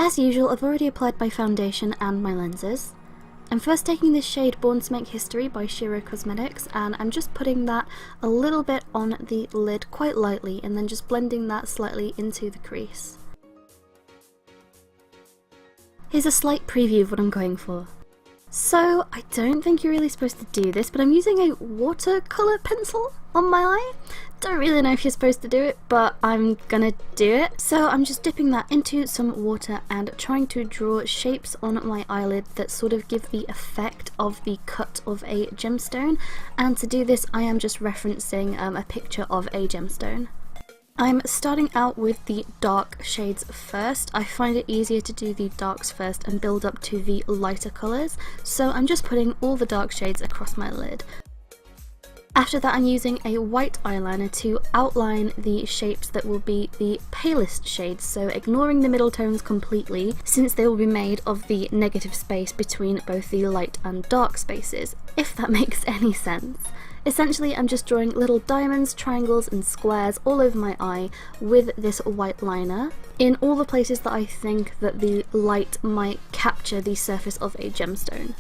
As usual, I've already applied my foundation and my lenses. I'm first taking this shade Born to Make History by Cosmetics, and I'm just putting that a little bit on the lid quite lightly and then just blending that slightly into the crease. Here's a slight preview of what I'm going for. So, I don't think you're really supposed to do this, but I'm using a watercolour pencil on my eye. Don't really know if you're supposed to do it, but I'm gonna do it. So I'm just dipping that into some water and trying to draw shapes on my eyelid that sort of give the effect of the cut of a gemstone. And to do this, I am just referencing a picture of a gemstone. I'm starting out with the dark shades first. I find it easier to do the darks first and build up to the lighter colours, so I'm just putting all the dark shades across my lid. After that, I'm using a white eyeliner to outline the shapes that will be the palest shades, so ignoring the middle tones completely, since they will be made of the negative space between both the light and dark spaces, if that makes any sense. Essentially, I'm just drawing little diamonds, triangles and squares all over my eye with this white liner in all the places that I think that the light might capture the surface of a gemstone.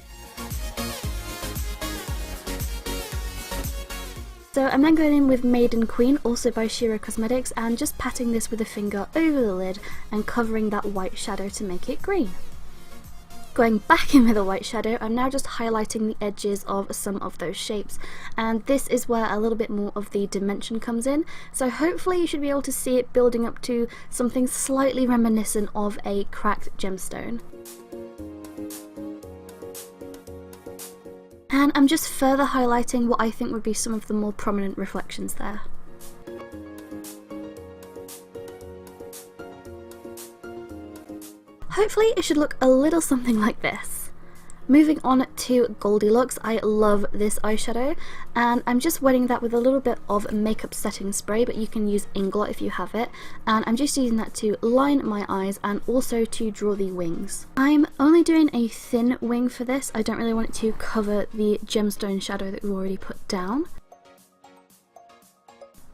So I'm then going in with Maiden Queen, also by Cosmetics, and just patting this with a finger over the lid and covering that white shadow to make it green. Going back in with a white shadow, I'm now just highlighting the edges of some of those shapes, and this is where a little bit more of the dimension comes in, so hopefully you should be able to see it building up to something slightly reminiscent of a cracked gemstone. And I'm just further highlighting what I think would be some of the more prominent reflections there. Hopefully it should look a little something like this. Moving on to Goldilocks, I love this eyeshadow, and I'm just wetting that with a little bit of makeup setting spray, but you can use Inglot if you have it, and I'm just using that to line my eyes and also to draw the wings. I'm only doing a thin wing for this. I don't really want it to cover the gemstone shadow that we've already put down.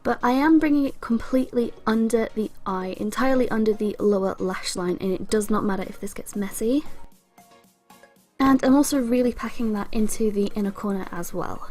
But I am bringing it completely under the eye, entirely under the lower lash line, and it does not matter if this gets messy. And I'm also really packing that into the inner corner as well.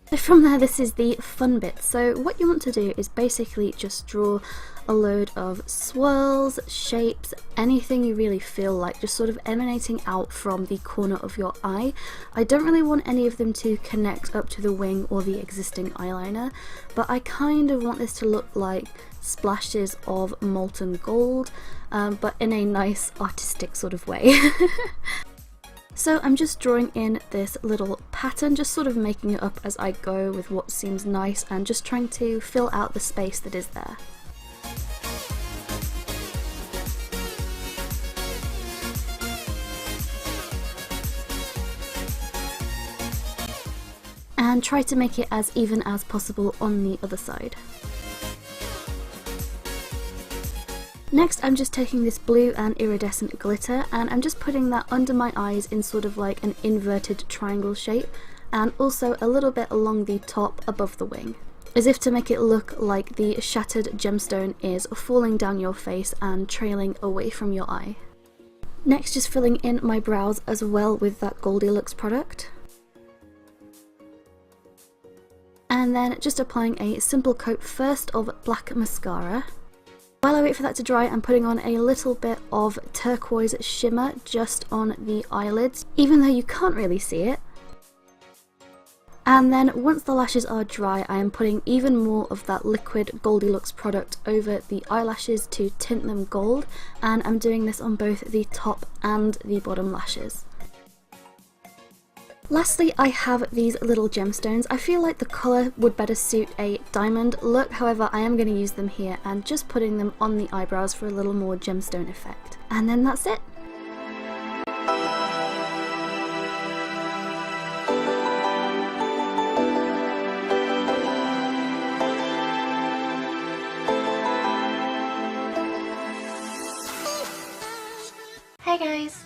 So from there, this is the fun bit. So what you want to do is basically just draw a load of swirls, shapes, anything you really feel like, just sort of emanating out from the corner of your eye. I don't really want any of them to connect up to the wing or the existing eyeliner, but I kind of want this to look like splashes of molten gold, but in a nice artistic sort of way. So I'm just drawing in this little pattern, just sort of making it up as I go with what seems nice and just trying to fill out the space that is there. And try to make it as even as possible on the other side. Next, I'm just taking this blue and iridescent glitter and I'm just putting that under my eyes in sort of like an inverted triangle shape, and also a little bit along the top above the wing, as if to make it look like the shattered gemstone is falling down your face and trailing away from your eye. Next, just filling in my brows as well with that Goldilocks product. And then just applying a simple coat first of black mascara. While I wait for that to dry, I'm putting on a little bit of turquoise shimmer just on the eyelids, even though you can't really see it. And then once the lashes are dry, I am putting even more of that liquid Goldilocks product over the eyelashes to tint them gold, and I'm doing this on both the top and the bottom lashes. Lastly, I have these little gemstones. I feel like the colour would better suit a diamond look, however I am going to use them here and just putting them on the eyebrows for a little more gemstone effect. And then that's it! Hey guys!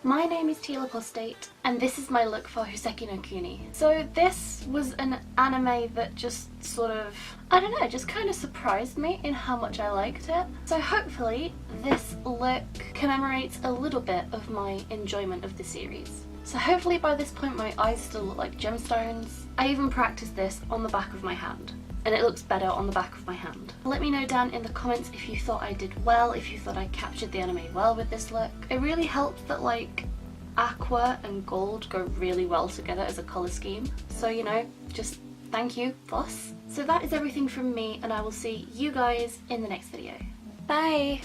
My name is Tila Postate, and this is my look for Houseki no Kuni. So this was an anime that just sort of, I don't know, just kind of surprised me in how much I liked it. So hopefully this look commemorates a little bit of my enjoyment of the series. So hopefully by this point my eyes still look like gemstones. I even practiced this on the back of my hand, and it looks better on the back of my hand. Let me know down in the comments if you thought I did well, if you thought I captured the anime well with this look. It really helped that like aqua and gold go really well together as a colour scheme. So you know, just thank you, boss. So that is everything from me, and I will see you guys in the next video. Bye!